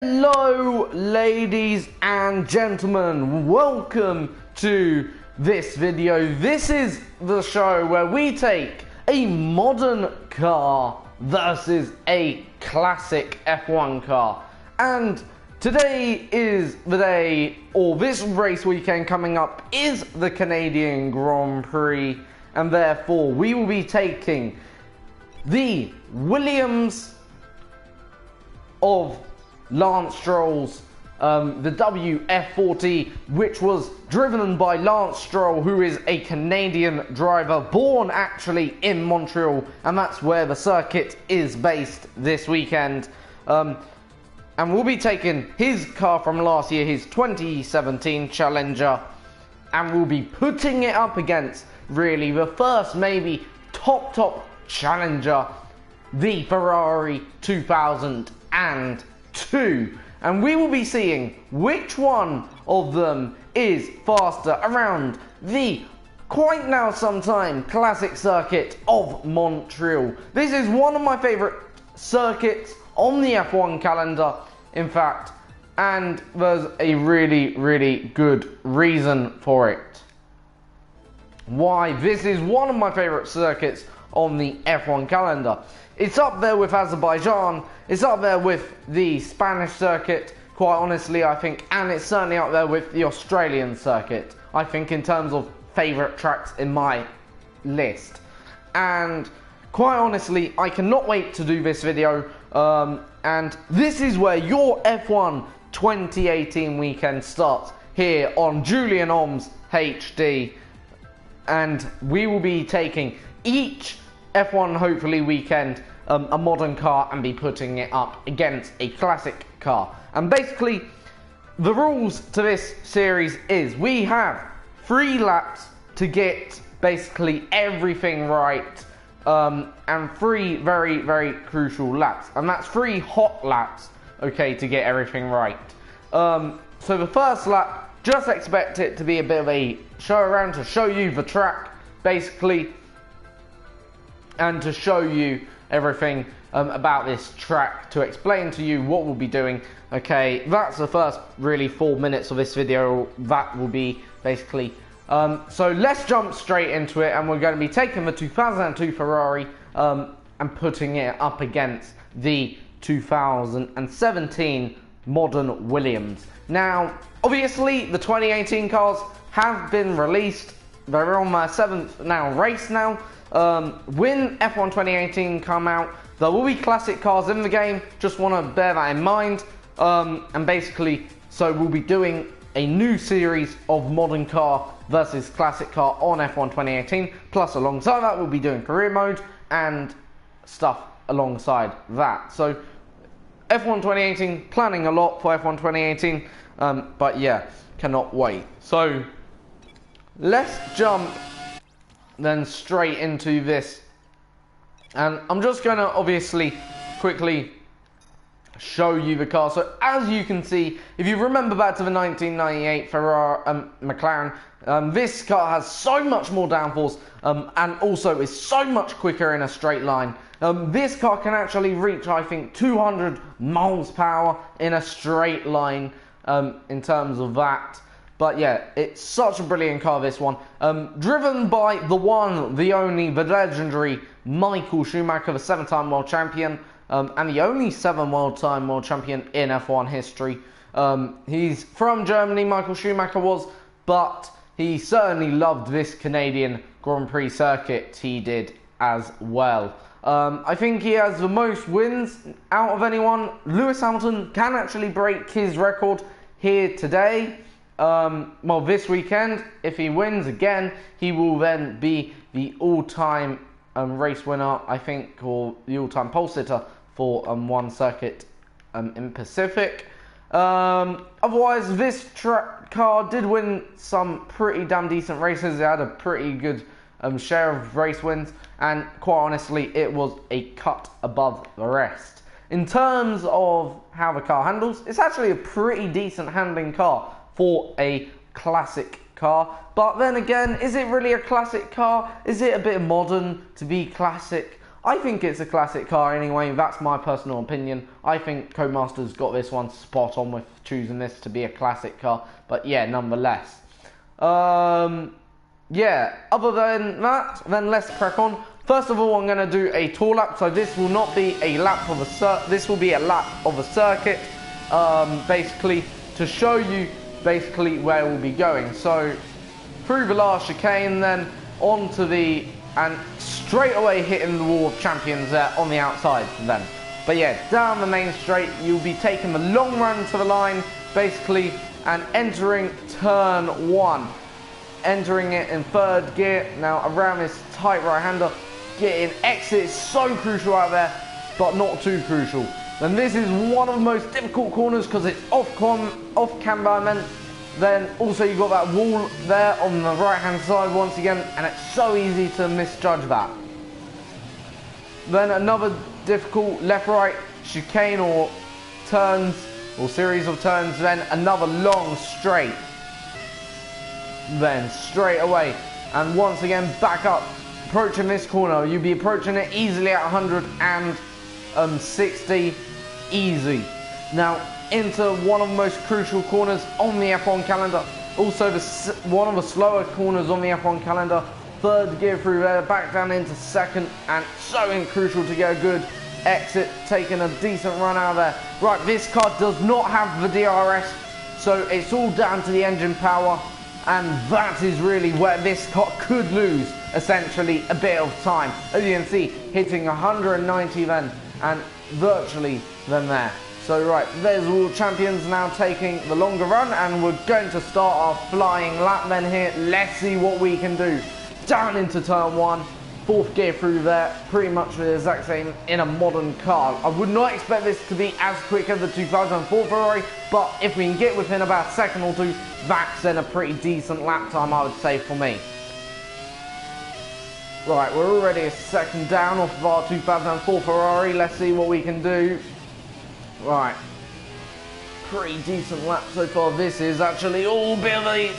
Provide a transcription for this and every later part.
Hello, ladies and gentlemen, welcome to this video. This is the show where we take a modern car versus a classic F1 car. And today is the day, or this race weekend coming up is the Canadian Grand Prix, and therefore we will be taking the Williams of Lance Stroll's, the WF40, which was driven by Lance Stroll, who is a Canadian driver, born actually in Montreal, and that's where the circuit is based this weekend. And we'll be taking his car from last year, his 2017 Challenger, and we'll be putting it up against really the first maybe top Challenger, the Ferrari 2002. And we will be seeing which one of them is faster around the quite now sometime classic circuit of Montreal. This is one of my favorite circuits on the F1 calendar, in fact, and there's a really good reason for it. Why this is one of my favorite circuits on the F1 calendar. It's up there with Azerbaijan, it's up there with the Spanish circuit, quite honestly I think, and it's certainly up there with the Australian circuit, I think, in terms of favourite tracks in my list. And quite honestly, I cannot wait to do this video, and this is where your F1 2018 weekend starts, here on Julian Ohms HD, and we will be taking each F1 hopefully weekend a modern car and be putting it up against a classic car. And basically the rules to this series is we have 3 laps to get basically everything right, and 3 very crucial laps, and that's 3 hot laps, okay, to get everything right. So the first lap, just expect it to be a bit of a show around to show you the track basically, and to show you everything about this track, to explain to you what we'll be doing. Okay, that's the first really 4 minutes of this video. That will be basically so let's jump straight into it, and we're going to be taking the 2002 Ferrari and putting it up against the 2017 modern Williams. Now obviously the 2018 cars have been released, they're on my 7th race now. When F1 2018 come out, there will be classic cars in the game, just want to bear that in mind. And basically, so we'll be doing a new series of modern car versus classic car on F1 2018, plus alongside that we'll be doing career mode and stuff alongside that. So F1 2018, planning a lot for F1 2018, but yeah, cannot wait. So let's jump then straight into this, and I'm just going to obviously quickly show you the car. So as you can see, if you remember back to the 1998 Ferrari McLaren, this car has so much more downforce, and also is so much quicker in a straight line. This car can actually reach, I think, 200 miles per hour in a straight line, in terms of that. But yeah, it's such a brilliant car, this one. Driven by the one, the only, the legendary Michael Schumacher, the 7-time world champion, and the only 7-time world champion in F1 history. He's from Germany, Michael Schumacher was, but he certainly loved this Canadian Grand Prix circuit, he did as well. I think he has the most wins out of anyone. Lewis Hamilton can actually break his record here today. Well, this weekend, if he wins again, he will then be the all-time race winner, I think, or the all-time pole sitter for one circuit in Pacific. Otherwise, this car did win some pretty damn decent races. It had a pretty good share of race wins, and quite honestly, it was a cut above the rest. In terms of how the car handles, it's actually a pretty decent handling car for a classic car. But then again, is it really a classic car? Is it a bit modern to be classic? I think it's a classic car anyway. That's my personal opinion. I think Codemasters got this one spot on with choosing this to be a classic car. But yeah, nonetheless. Yeah, other than that, then let's crack on. First of all, I'm going to do a tour lap. So this will not be a lap of this will be a lap of a circuit, basically to show you basically where we'll be going. So through the last chicane, then onto the and straight away hitting the wall of champions there on the outside then. But yeah, down the main straight, you'll be taking the long run to the line basically and entering turn 1. Entering it in 3rd gear. Now around this tight right-hander, getting exit is so crucial out there, but not too crucial. Then this is one of the most difficult corners because it's off camber. Then also you've got that wall there on the right-hand side once again, and it's so easy to misjudge that. Then another difficult left-right chicane or turns or series of turns. Then another long straight. Then straight away and once again back up, approaching this corner. You'll be approaching it easily at 160 easy. Now into one of the most crucial corners on the F1 calendar, also one of the slower corners on the F1 calendar. 3rd gear through there, back down into 2nd, and so crucial to get a good exit, taking a decent run out of there. Right, this car does not have the DRS, so it's all down to the engine power. And that is really where this car could lose, essentially, a bit of time. As you can see, hitting 190 then, and virtually then there. So right, there's all champions now taking the longer run, and we're going to start our flying lap then here. Let's see what we can do. Down into turn 1, 4th gear through there, pretty much the exact same in a modern car. I would not expect this to be as quick as the 2004 Ferrari, but if we can get within about a second or two, that's then a pretty decent lap time, I would say, for me. Right, we're already a second down off of our 2004 Ferrari. Let's see what we can do. Right, pretty decent lap so far. This is actually all bit of a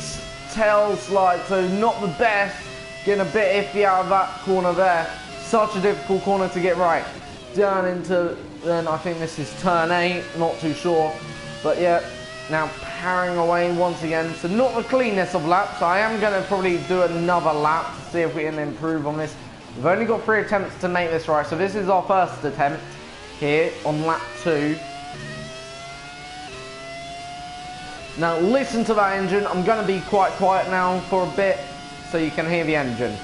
tail slide, so not the best. Getting a bit iffy out of that corner there. Such a difficult corner to get right. Down into, then I think this is turn 8, not too sure. But yeah, now powering away once again. So not the cleanest of laps. I am going to probably do another lap to see if we can improve on this. We've only got 3 attempts to make this right. So this is our first attempt here on lap 2. Now listen to that engine. I'm going to be quite quiet now for a bit, so you can hear the engine.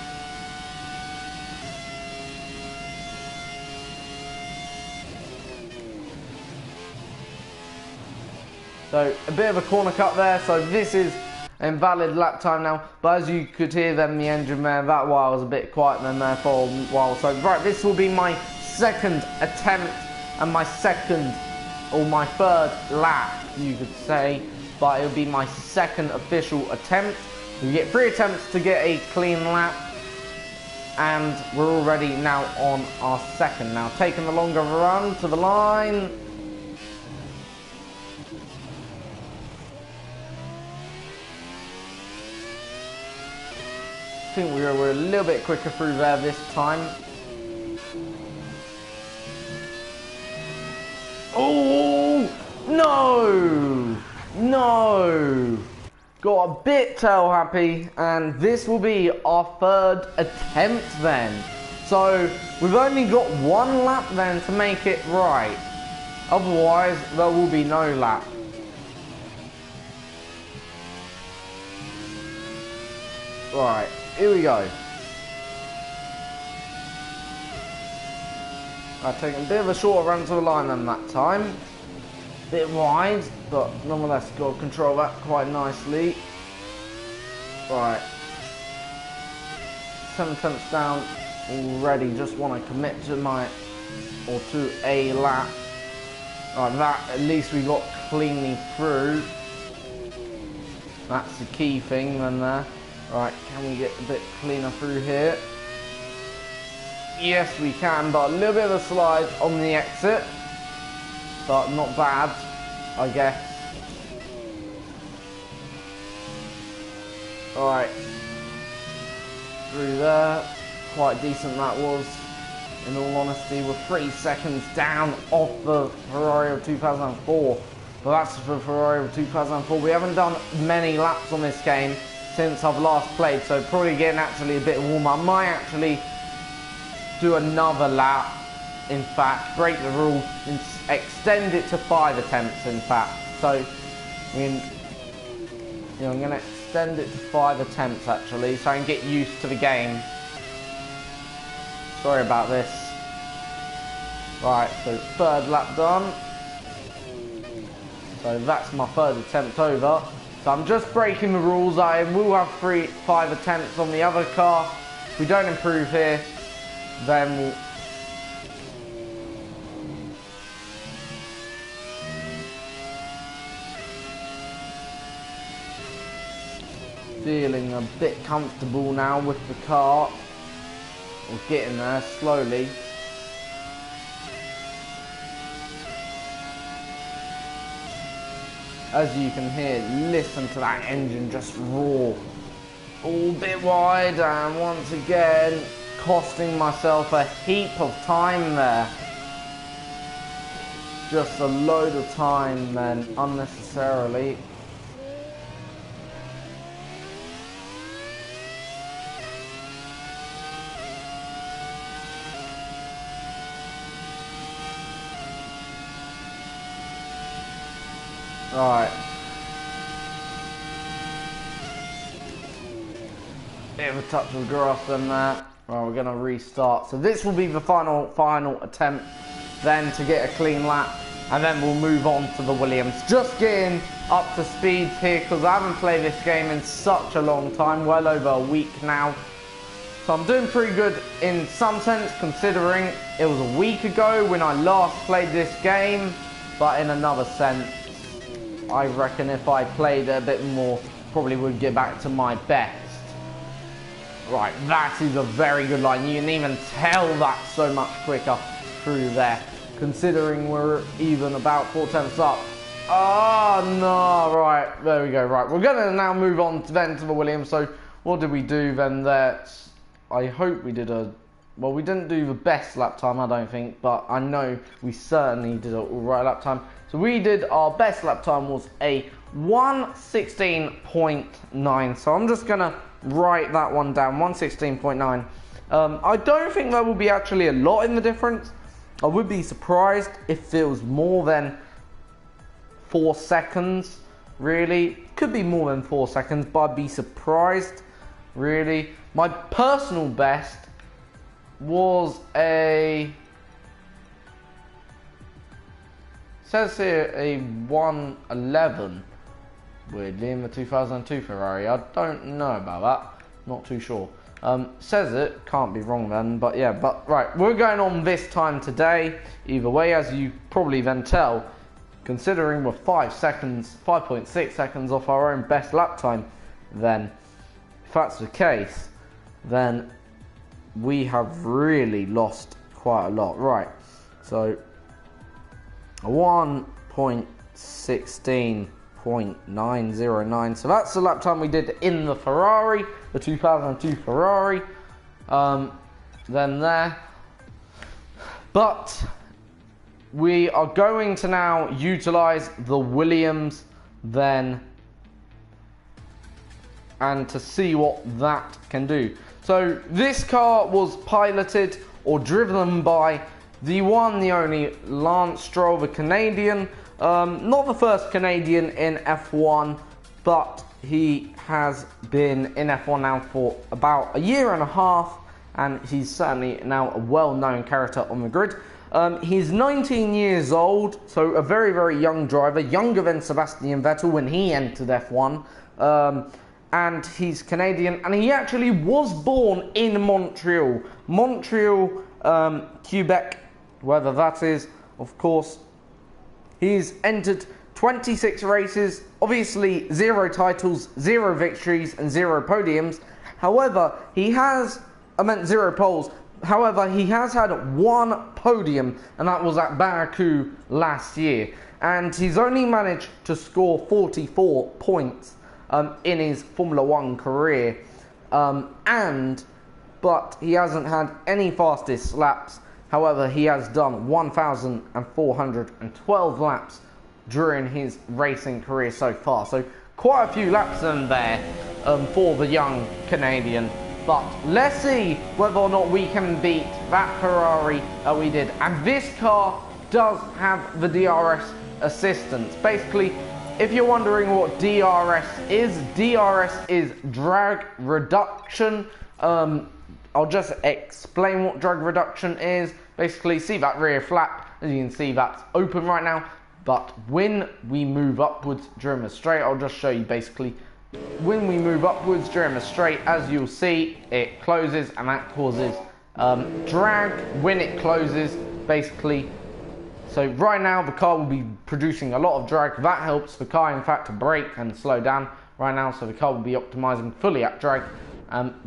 So a bit of a corner cut there, so this is an invalid lap time now, but as you could hear then the engine there, that while was a bit quiet then there for a while. So right, this will be my 2nd attempt and my 2nd or my 3rd lap, you could say, but it'll be my 2nd official attempt. We get 3 attempts to get a clean lap, and we're already now on our 2nd. Now taking the longer run to the line. I think we were a little bit quicker through there this time. Oh no! No! Got a bit tail happy, and this will be our 3rd attempt then. So we've only got 1 lap then to make it right. Otherwise there will be no lap. Right, here we go. I've taken a bit of a shorter run to the line than that time. Bit wide, but nonetheless got to control that quite nicely. Right, 7 attempts down already. Just want to commit to to a lap. Right, that at least we got cleanly through. That's the key thing then there. Right, can we get a bit cleaner through here? Yes, we can, but a little bit of a slide on the exit. But not bad, I guess. Alright. Through there. Quite decent that was. in all honesty. We're 3 seconds down off the Ferrari of 2004. But that's the Ferrari of 2004. We haven't done many laps on this game since I've last played, so probably getting actually a bit warmer. I might actually do another lap, in fact, break the rule and extend it to 5 attempts, in fact. So, I mean, I'm going to extend it to 5 attempts actually, so I can get used to the game. Sorry about this. Right, so 3rd lap done. So that's my 3rd attempt over. So I'm just breaking the rules. I will have 5 attempts on the other car. If we don't improve here, then we'll... Feeling a bit comfortable now with the car. We're getting there slowly. As you can hear, listen to that engine just roar. All bit wide, and once again costing myself a heap of time there. Just a load of time then, unnecessarily. Right. Bit of a touch of grass then there. Right, we're going to restart. So this will be the final attempt then to get a clean lap. And then we'll move on to the Williams. Just getting up to speed here because I haven't played this game in such a long time. Well over a week now. So I'm doing pretty good in some sense considering it was a week ago when I last played this game. But in another sense, I reckon if I played a bit more, probably would get back to my best. Right, that is a very good line. You can even tell that so much quicker through there, considering we're even about 4 attempts up. Oh, no, right, there we go. Right, we're going to now move on then to the Williams. So what did we do then there? I hope we did a... Well, we didn't do the best lap time, I don't think, but I know we certainly did an alright lap time. So we did, our best lap time was a 1:16.9. So I'm just going to write that one down, 1:16.9. I don't think there will be actually a lot in the difference. I would be surprised if it was more than 4 seconds, really. Could be more than 4 seconds, but I'd be surprised, really. My personal best was a... says here a 1:11, weirdly, in the 2002 Ferrari. I don't know about that, not too sure. Says it, can't be wrong then, but yeah, but right, we're going on this time today, either way, as you probably then tell, considering we're 5.6 seconds off our own best lap time, then, if that's the case, then we have really lost quite a lot. Right, so 1:16.909. So that's the lap time we did in the Ferrari, the 2002 Ferrari. Then there. But we are going to now utilize the Williams then, and to see what that can do. So this car was piloted or driven by the one, the only Lance Stroll, the Canadian. Not the first Canadian in F1, but he has been in F1 now for about a year and a half, and he's certainly now a well-known character on the grid. He's 19 years old, so a very, very young driver, younger than Sebastian Vettel when he entered F1. And he's Canadian, and he actually was born in Montreal, Quebec, whether that is, of course. He's entered 26 races, obviously 0 titles, 0 victories, and 0 podiums. However, he has, 0 poles. However, he has had 1 podium, and that was at Baku last year. And he's only managed to score 44 points in his Formula 1 career, but he hasn't had any fastest laps However, he has done 1,412 laps during his racing career so far. So quite a few laps in there for the young Canadian. But let's see whether or not we can beat that Ferrari that we did. And this car does have the DRS assistance. Basically, if you're wondering what DRS is drag reduction. I'll just explain what drag reduction is. Basically, see that rear flap, as you can see, that's open right now. But when we move upwards during the straight, I'll just show you basically. When we move upwards during the straight, as you'll see, it closes, and that causes drag when it closes, basically. So right now, the car will be producing a lot of drag. That helps the car, in fact, to brake and slow down right now. So the car will be optimizing fully at drag.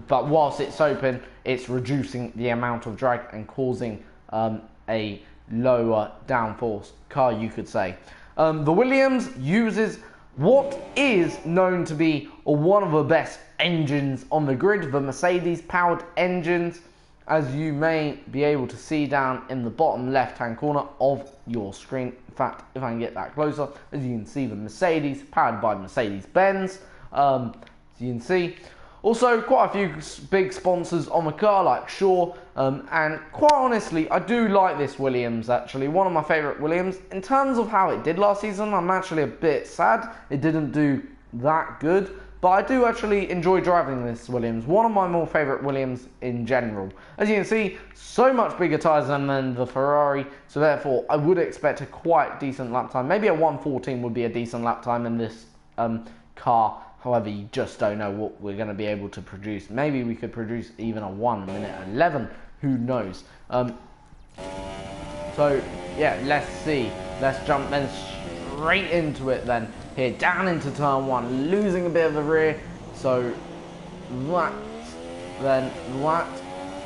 But whilst it's open, it's reducing the amount of drag and causing a lower downforce car, you could say. The Williams uses what is known to be one of the best engines on the grid, the Mercedes powered engines, as you may be able to see down in the bottom left hand corner of your screen. In fact, if I can get that closer, as you can see, the Mercedes powered by Mercedes-Benz, as you can see. Also, quite a few big sponsors on the car, like Shaw, and quite honestly, I do like this Williams, actually. One of my favourite Williams. In terms of how it did last season, I'm actually a bit sad it didn't do that good, but I do actually enjoy driving this Williams. One of my more favourite Williams in general. As you can see, so much bigger tyres than the Ferrari, so therefore I would expect a quite decent lap time. Maybe a 1:14 would be a decent lap time in this car. However, you just don't know what we're going to be able to produce. Maybe we could produce even a 1:11. Who knows? So, yeah, let's see. Let's jump then straight into it then. Here, down into turn 1. Losing a bit of the rear. So, that. Then that.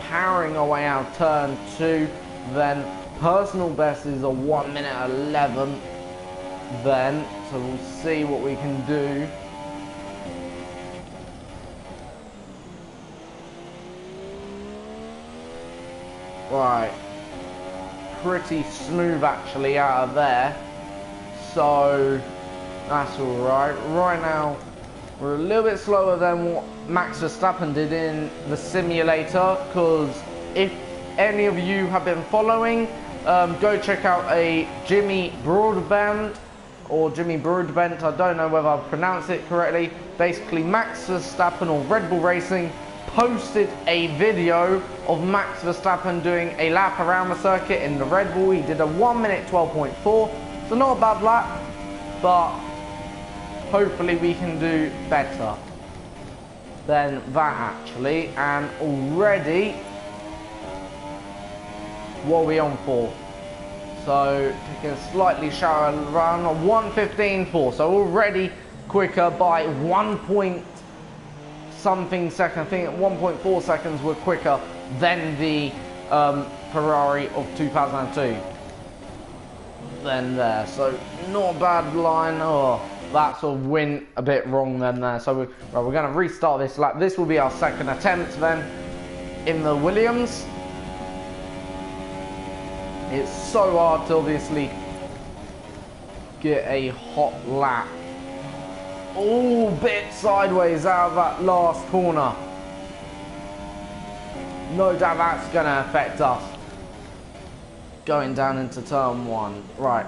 Powering our way out turn 2. Then, personal best is a 1:11. Then, so we'll see what we can do. Right, pretty smooth actually out of there, so that's alright. Right now, we're a little bit slower than what Max Verstappen did in the simulator, because if any of you have been following, go check out a Jimmy Broadbent, I don't know whether I've pronounced it correctly. Basically, Max Verstappen or Red Bull Racing posted a video of Max Verstappen doing a lap around the circuit in the Red Bull. He did a 1:12.4, so not a bad lap, but hopefully we can do better than that actually. And already, what are we on for? So taking a slightly shallower run, a 1:15.4, so already quicker by 1 point something second. I think 1.4 seconds were quicker than the Ferrari of 2002. Then there, so not a bad line. Oh, that sort of went a bit wrong then there. So we're going to restart this lap. This will be our second attempt then in the Williams. It's so hard to obviously get a hot lap. Oh, bit sideways out of that last corner. No doubt that's going to affect us. Going down into turn 1. Right.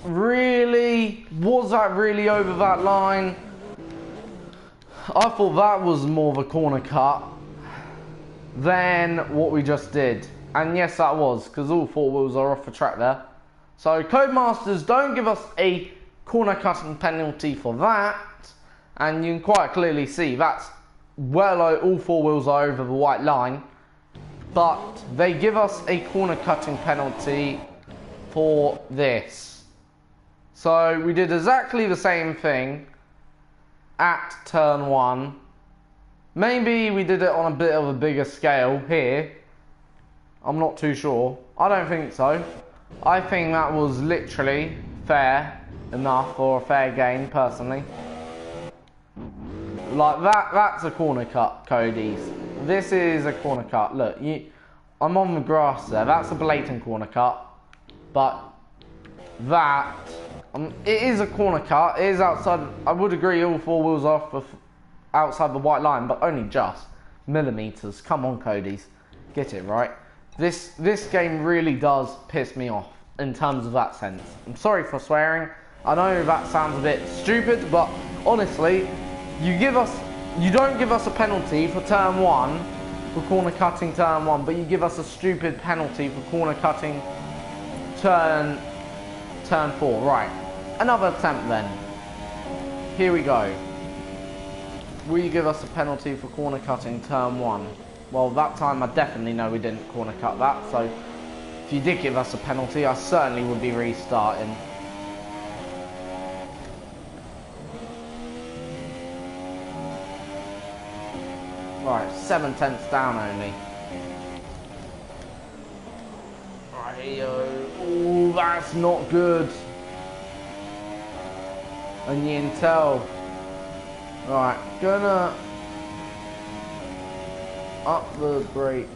Really? Was that really over that line? I thought that was more of a corner cut than what we just did. And yes, that was, because all 4 wheels are off the track there. So Codemasters don't give us a corner cutting penalty for that. And you can quite clearly see that's well, all 4 wheels are over the white line. But they give us a corner cutting penalty for this. So we did exactly the same thing at turn 1. Maybe we did it on a bit of a bigger scale here. I'm not too sure. I don't think so. I think that was literally fair enough or a fair game, personally. Like that's a corner cut, Cody's. This is a corner cut. Look, I'm on the grass there. That's a blatant corner cut. But that, it is a corner cut. It is outside, I would agree, all four wheels off outside the white line, but only just millimeters. Come on, Cody's. Get it right. This game really does piss me off in terms of that sense. I'm sorry for swearing. I know that sounds a bit stupid, but honestly, you don't give us a penalty for turn one, for corner cutting turn one, but you give us a stupid penalty for corner cutting turn four. Right, another attempt then. Here we go. Will you give us a penalty for corner cutting turn one? Well, that time I definitely know we didn't corner cut that, so if you did give us a penalty, I certainly would be restarting. Right, 7/10 down only. Right, ooh, that's not good. And you can tell. Right, gonna up the brake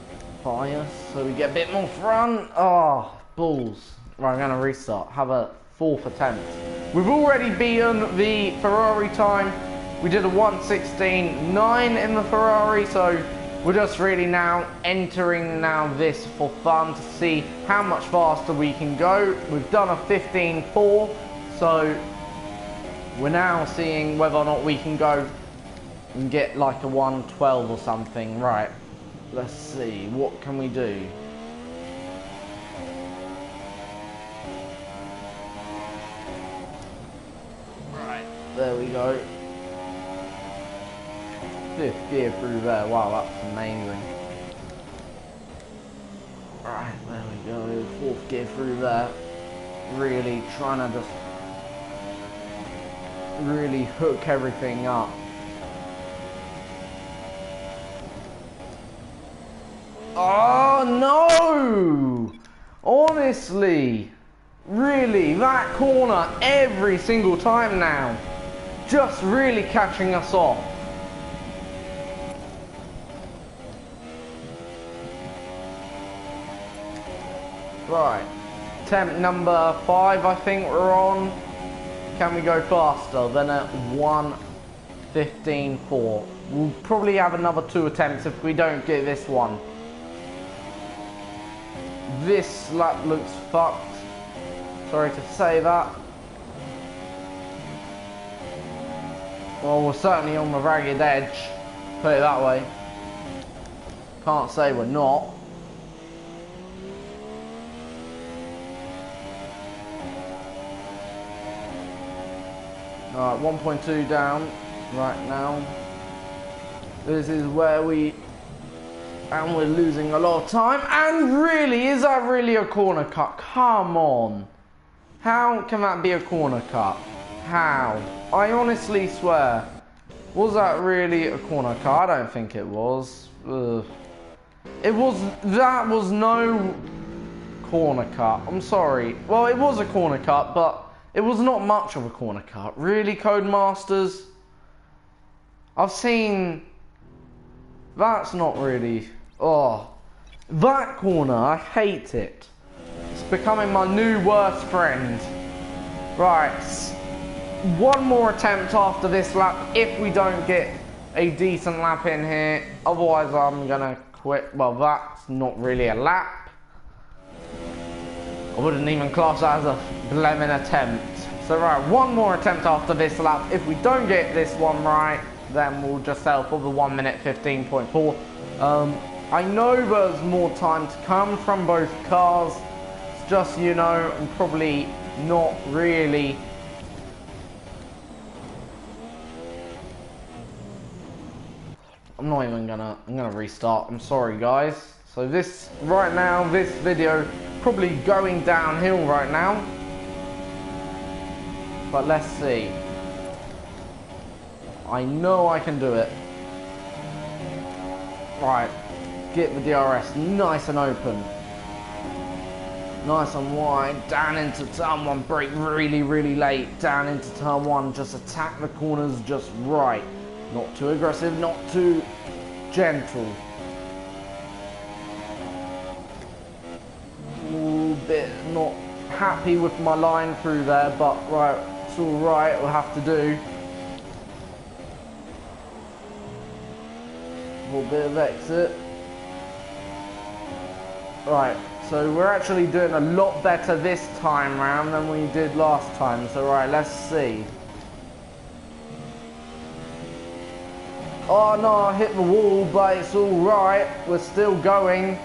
bias so we get a bit more front. Oh, balls. Right, I'm gonna restart. Have a fourth attempt. We've already beaten the Ferrari time. We did a 1:16.9 in the Ferrari, so we're just really now entering this for fun to see how much faster we can go. We've done a 15.4, so we're now seeing whether or not we can go and get like a 1:12 or something. Right, let's see, what can we do? Right, there we go. Fifth gear through there. Wow, that's amazing. Right, there we go. Fourth gear through there. Really trying to just really hook everything up. Oh no! Honestly, really, that corner every single time now, just really catching us off. Right, attempt number 5 I think we're on. Can we go faster than at 1:15.4? We'll probably have another 2 attempts if we don't get this one. This lap looks fucked. Sorry to say that. Well, we're certainly on the ragged edge, put it that way. Can't say we're not. Alright, 1.2 down right now. This is where we're losing a lot of time. And really, is that really a corner cut? Come on. How can that be a corner cut? How? I honestly swear. Was that really a corner cut? I don't think it was. Ugh. That was no corner cut. I'm sorry. Well, it was a corner cut, but it was not much of a corner cut. Really, Codemasters? I've seen... That's not really... Oh. That corner, I hate it. It's becoming my new worst friend. Right. One more attempt after this lap if we don't get a decent lap in here. Otherwise, I'm gonna quit. Well, that's not really a lap. I wouldn't even class that as a blemmin' attempt. So right, one more attempt after this lap. If we don't get this one right, then we'll just settle for the 1:15.4. I know there's more time to come from both cars. It's just, you know, I'm probably not really... I'm gonna restart. I'm sorry, guys. So this, right now, this video probably going downhill right now. But let's see. I know I can do it. Right, get the DRS nice and open. Nice and wide, down into turn one, brake really, really late, down into turn one, just attack the corners just right. Not too aggressive, not too gentle. A bit not happy with my line through there, but right, it's all right, we'll have to do. A little bit of exit. Right, so we're actually doing a lot better this time round than we did last time. So right, let's see. Oh no, I hit the wall, but it's all right. We're still going.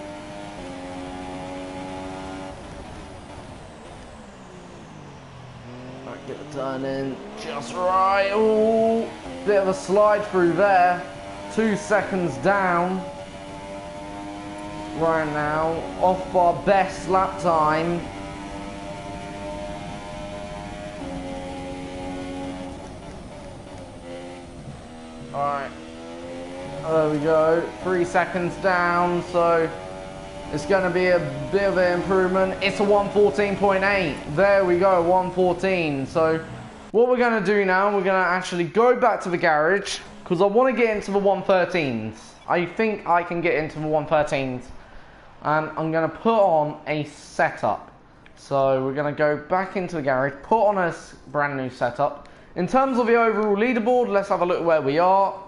Right, get the turn in just right. Ooh, bit of a slide through there. 2 seconds down. Right now, off our best lap time. Alright, there we go, 3 seconds down, so it's going to be a bit of an improvement. It's a 114.8, there we go, 114. So what we're going to do now, we're going to actually go back to the garage, because I want to get into the 113s. I think I can get into the 113s. And I'm going to put on a setup. So we're going to go back into the garage, put on a brand new setup. In terms of the overall leaderboard, let's have a look where we are.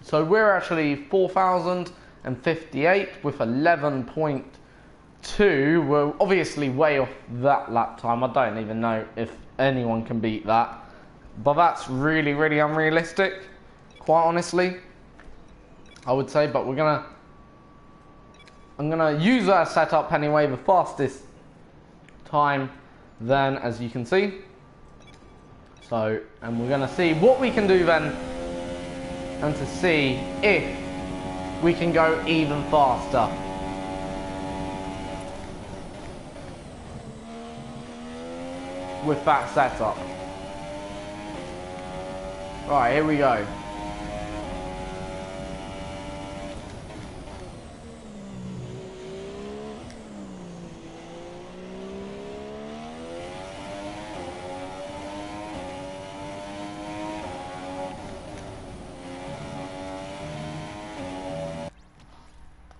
So we're actually 4,058 with 11.2. We're obviously way off that lap time. I don't even know if anyone can beat that. But that's really, really unrealistic, quite honestly, I would say. But I'm gonna use our setup anyway, the fastest time then, as you can see. So, and we're gonna see what we can do then, and to see if we can go even faster. With that setup. Right, here we go.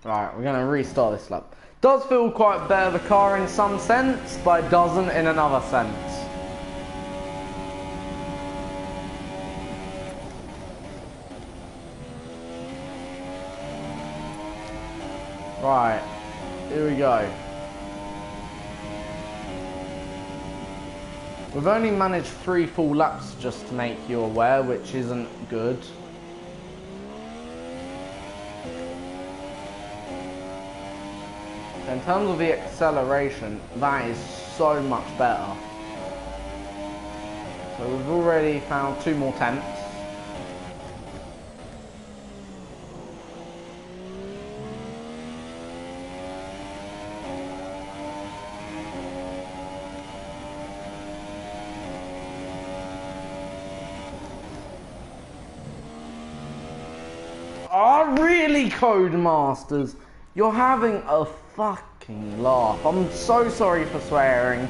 Right, we're going to restart this lap. Does feel quite better, the car, in some sense, but it doesn't in another sense. Right, here we go. We've only managed 3 full laps, just to make you aware, which isn't good. In terms of the acceleration, that is so much better. So we've already found 2 more tenths. Oh, really, Codemasters? You're having a fucking laugh. I'm so sorry for swearing.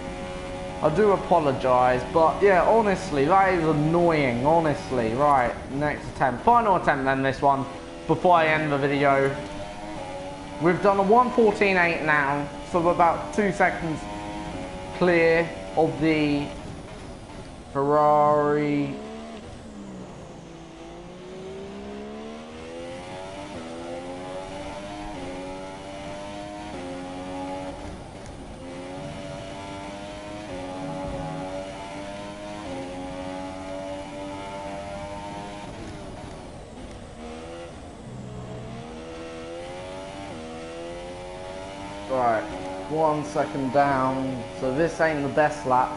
I do apologise, but yeah, honestly, that is annoying, honestly. Right, next attempt. Final attempt then, this one, before I end the video. We've done a 1:14.8 now, so we're about 2 seconds clear of the Ferrari. Right, 1 second down, so this ain't the best lap.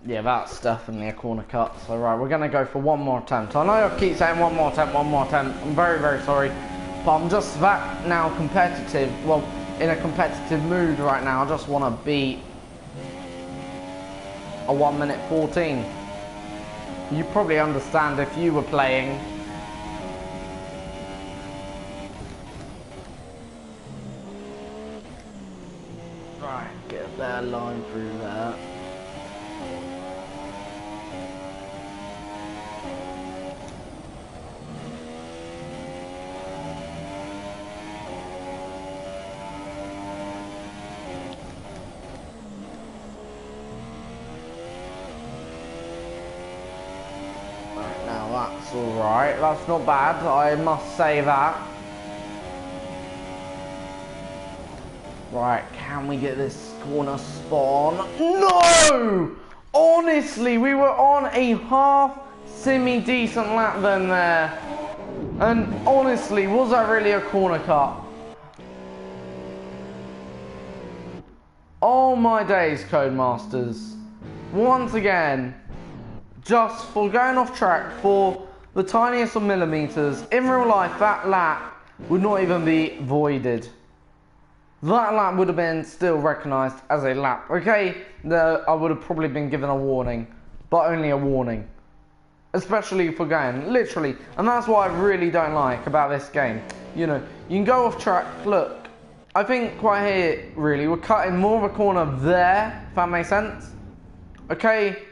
Yeah, that's definitely a corner cut. So right, we're going to go for 1 more attempt. I know I keep saying 1 more attempt, 1 more attempt. I'm very, very sorry. But I'm just that now competitive, well, in a competitive mood right now. I just want to beat a 1:14. You probably understand if you were playing their line through there. That's alright, that's not bad, I must say that. Right, can we get this corner spawn? No! Honestly, we were on a half semi-decent lap then there. And honestly, was that really a corner cut? Oh my days, Codemasters. Once again, just for going off track for the tiniest of millimeters, in real life that lap would not even be voided. That lap would have been still recognised as a lap. Okay, I would have probably been given a warning, but only a warning. Especially for going, literally. And that's what I really don't like about this game. You know, you can go off track. Look, I think right here, really, we're cutting more of a corner there, if that makes sense. Okay.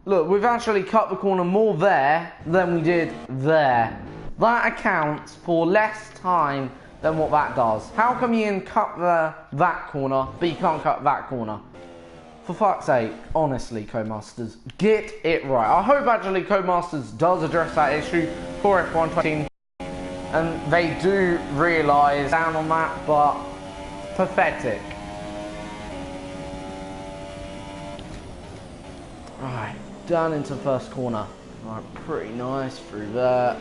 Look, we've actually cut the corner more there than we did there. That accounts for less time than what that does. How come you can cut that corner, but you can't cut that corner? For fuck's sake, honestly, Codemasters, get it right. I hope actually Codemasters does address that issue for F1 20, and they do realise down on that, but pathetic. Right. Down into first corner. Right, pretty nice through there.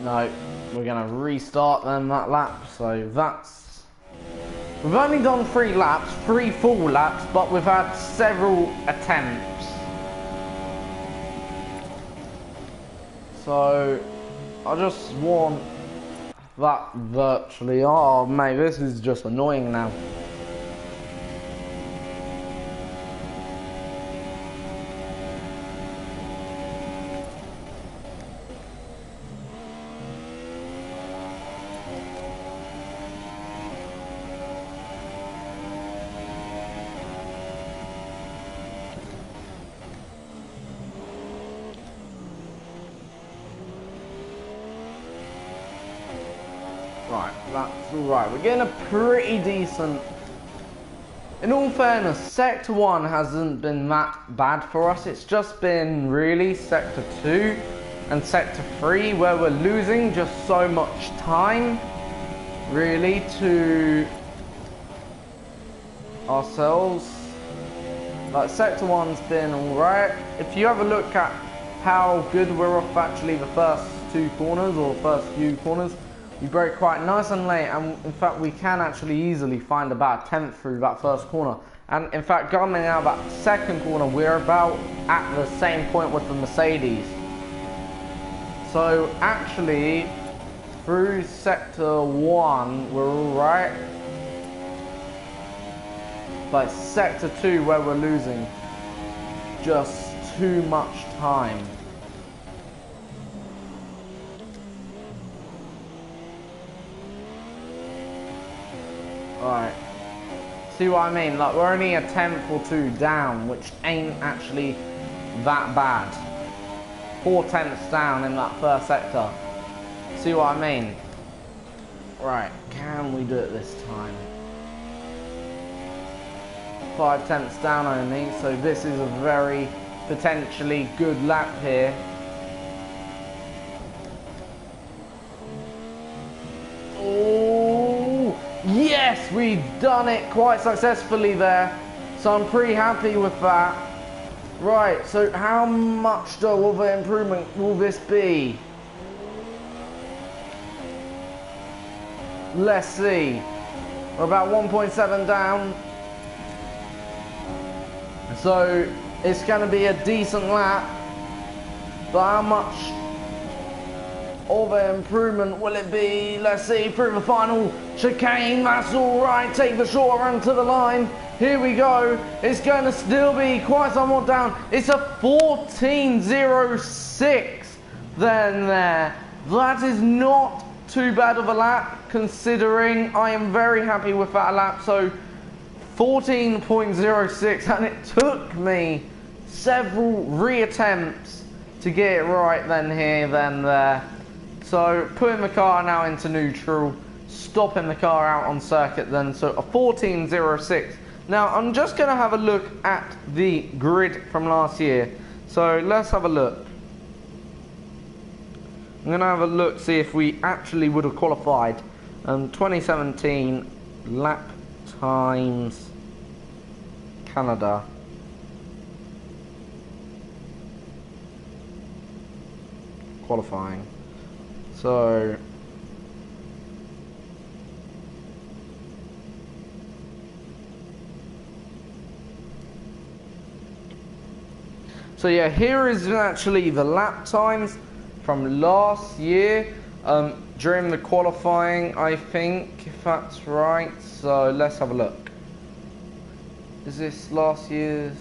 No, we're gonna restart then that lap. So that's... We've only done 3 laps, 3 full laps, but we've had several attempts. So I just want that virtually. Oh mate, this is just annoying now. Right, that's alright. We're getting a pretty decent... In all fairness, Sector 1 hasn't been that bad for us. It's just been really Sector 2 and Sector 3 where we're losing just so much time, really, to ourselves. Like, Sector 1's been alright. If you have a look at how good we're off actually the first 2 corners, or first few corners, we break quite nice and late, and in fact we can actually easily find about a 10th through that first corner. And in fact, coming out that second corner, we're about at the same point with the Mercedes. So actually, through Sector 1, we're alright. But Sector 2, where we're losing just too much time. Alright, see what I mean? Like, we're only a 10th or 2 down, which ain't actually that bad. 4 tenths down in that first sector. See what I mean? Right, can we do it this time? 5 tenths down only, so this is a very potentially good lap here. Yes, we've done it quite successfully there, so I'm pretty happy with that. Right, so how much of an improvement will this be? Let's see. We're about 1.7 down, so it's going to be a decent lap, but how much of an improvement will it be? Let's see, through the final chicane. That's alright, take the short run to the line. Here we go. It's going to still be quite somewhat down. It's a 14.06 then there. that is not too bad of a lap, considering I am very happy with that lap. So 14.06, and it took me several reattempts to get it right, then here, then there. So putting the car now into neutral, stopping the car out on circuit then, so a 14.06. Now I'm just going to have a look at the grid from last year. So let's have a look. I'm going to have a look, see if we actually would have qualified. 2017 lap times Canada. Qualifying. So yeah, here is actually the lap times from last year during the qualifying, I think, if that's right. So let's have a look. Is this last year's?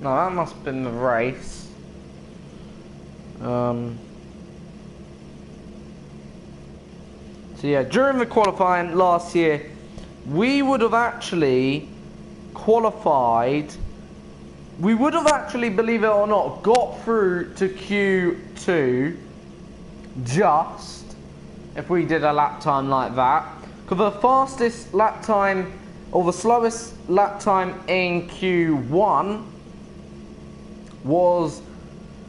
No, that must have been the race. So yeah, during the qualifying last year, we would have actually qualified. We would have actually, believe it or not, got through to Q2 just if we did a lap time like that. Because the fastest lap time, or the slowest lap time in Q1 was,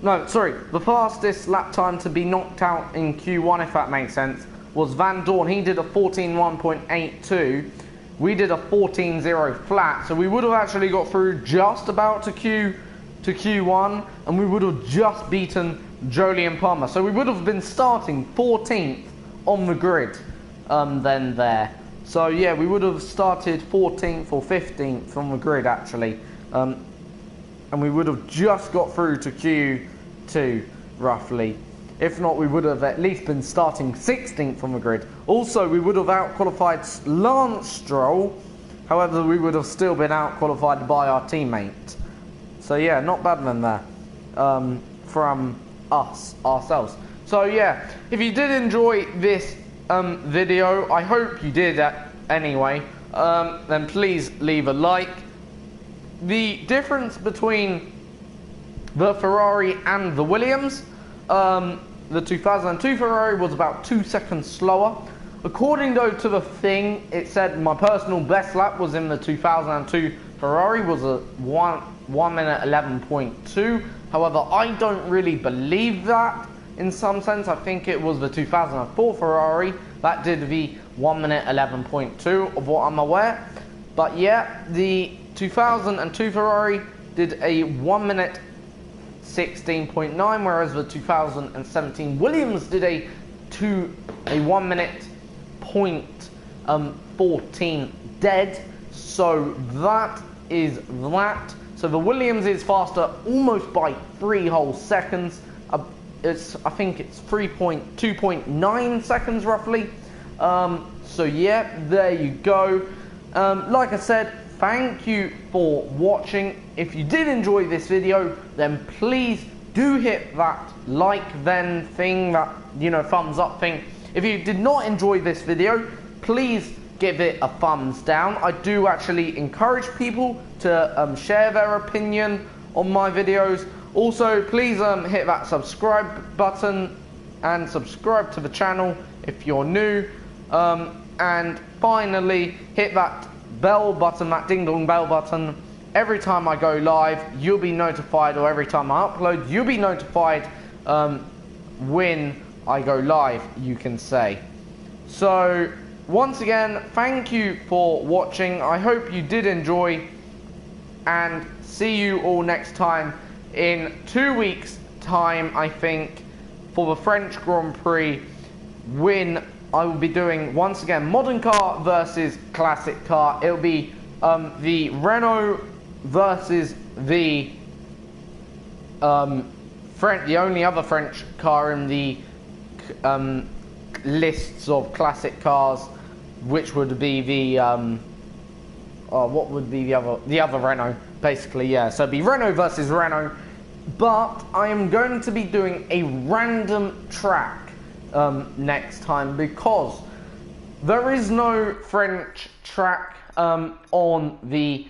no, sorry, the fastest lap time to be knocked out in Q1, if that makes sense, was Van Dorn. He did a 14.1.82. We did a 14.0 flat, so we would have actually got through just about to Q1, and we would have just beaten Jolyon Palmer. So we would have been starting 14th on the grid then there. So yeah, we would have started 14th or 15th on the grid actually. And we would have just got through to Q2 roughly. If not, we would have at least been starting 16th on the grid. Also, we would have out-qualified Lance Stroll. However, we would have still been out-qualified by our teammate. So yeah, not bad then there from ourselves. So yeah, if you did enjoy this video, I hope you did anyway, then please leave a like. The difference between the Ferrari and the Williams, the 2002 Ferrari was about 2 seconds slower. According though to the thing, it said my personal best lap was in the 2002 Ferrari, was a 1 minute 11.2. However, I don't really believe that in some sense. I think it was the 2004 Ferrari that did the 1 minute 11.2 of what I'm aware. But yeah, the 2002 Ferrari did a 1 minute 16.9, whereas the 2017 Williams did a 1 minute 0.14 dead. So that is that. So the Williams is faster almost by 3 whole seconds. I think it's 2.9 seconds roughly. So yeah, there you go. Like I said, thank you for watching. If you did enjoy this video, then please do hit that like then thing, that, you know, thumbs up thing. If you did not enjoy this video, please give it a thumbs down. I do actually encourage people to share their opinion on my videos. Also, please hit that subscribe button and subscribe to the channel if you're new. And finally, hit that bell button, that ding dong bell button. Every time I go live, you'll be notified, or every time I upload, you'll be notified when I go live, you can say. So once again, thank you for watching. I hope you did enjoy, and see you all next time in 2 weeks time, I think, for the French Grand Prix, when I will be doing once again modern car versus classic car. It'll be the Renault versus the the only other French car in the lists of classic cars, which would be the what would be the other Renault? basically, yeah. So it'd be Renault versus Renault. But I am going to be doing a random track next time because there is no French track on the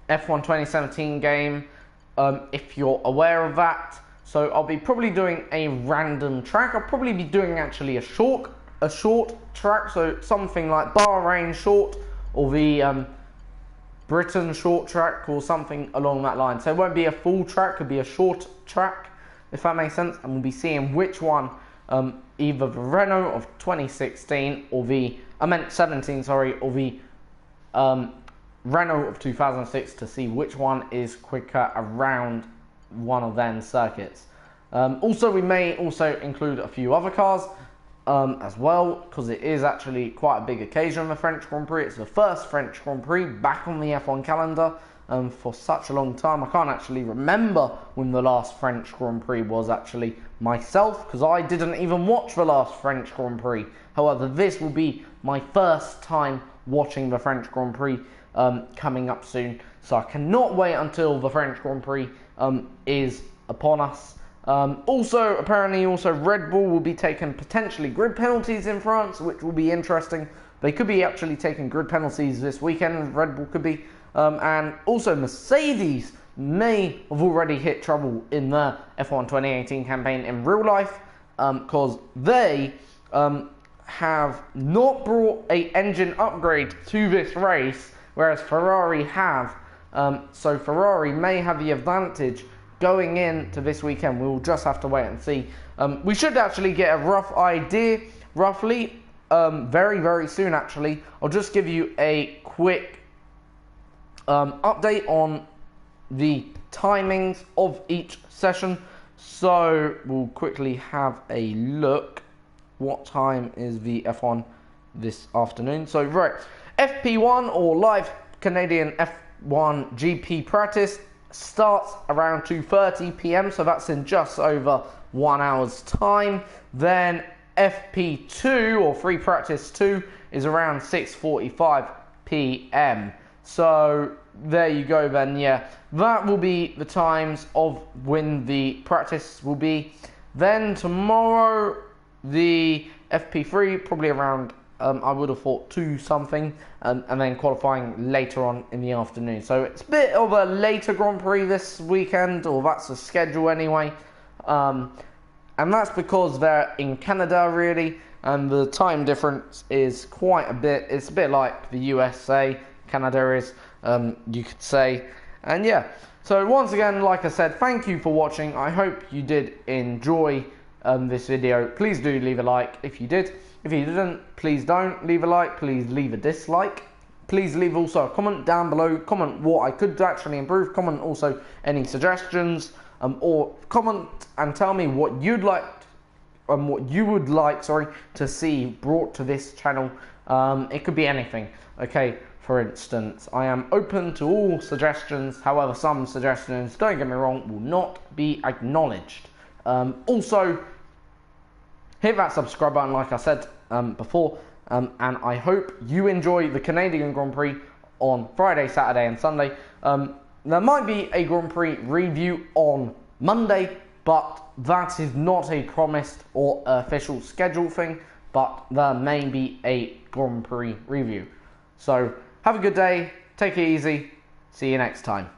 F1 2017 game, if you're aware of that. So I'll be probably doing a random track. I'll probably be doing actually a short track, so something like Bahrain short or the Britain short track or something along that line. So it won't be a full track, it'll be a short track, if that makes sense. And we'll be seeing which one, either the Renault of 2016 or the, I meant 17, sorry, or the Renault of 2006 to see which one is quicker around one of them circuits. Also, we may also include a few other cars as well, because it is actually quite a big occasion, the French Grand Prix. It's the first French Grand Prix back on the F1 calendar for such a long time. I can't actually remember when the last French Grand Prix was actually myself, because I didn't even watch the last French Grand Prix. However, this will be my first time watching the French Grand Prix coming up soon, so I cannot wait until the French Grand Prix is upon us. Also, apparently, Red Bull will be taking potentially grid penalties in France, which will be interesting. They could be actually taking grid penalties this weekend. Red Bull could be, and also Mercedes may have already hit trouble in the F1 2018 campaign in real life, because they have not brought an engine upgrade to this race, whereas Ferrari have. So Ferrari may have the advantage going into this weekend. We'll just have to wait and see. We should actually get a rough idea, roughly, very, very soon actually. I'll just give you a quick update on the timings of each session. So we'll quickly have a look. What time is the F1 this afternoon? So right, FP1 or live Canadian F1 GP practice starts around 2:30 p.m, so that's in just over 1 hour's time. Then FP2 or free practice 2 is around 6:45 p.m. So there you go then, yeah. That will be the times of when the practice will be. Then tomorrow, the FP3, probably around, I would have thought 2 something, and then qualifying later on in the afternoon. So it's a bit of a later Grand Prix this weekend, or that's the schedule anyway. And that's because they're in Canada, really, and the time difference is quite a bit. It's a bit like the USA, Canada is, you could say. And yeah, so once again, like I said, thank you for watching. I hope you did enjoy this video. Please do leave a like if you did. If you didn't, please don't leave a like. Please leave a dislike. Please leave also a comment down below. Comment what I could actually improve. Comment also any suggestions, or comment and tell me what you'd like, what you would like, to see brought to this channel. It could be anything. Okay, for instance, I am open to all suggestions. However, some suggestions, don't get me wrong, will not be acknowledged. Also, hit that subscribe button like I said before, and I hope you enjoy the Canadian Grand Prix on Friday, Saturday and Sunday. There might be a Grand Prix review on Monday, but that is not a promised or official schedule thing, but there may be a Grand Prix review. So have a good day, take it easy, see you next time.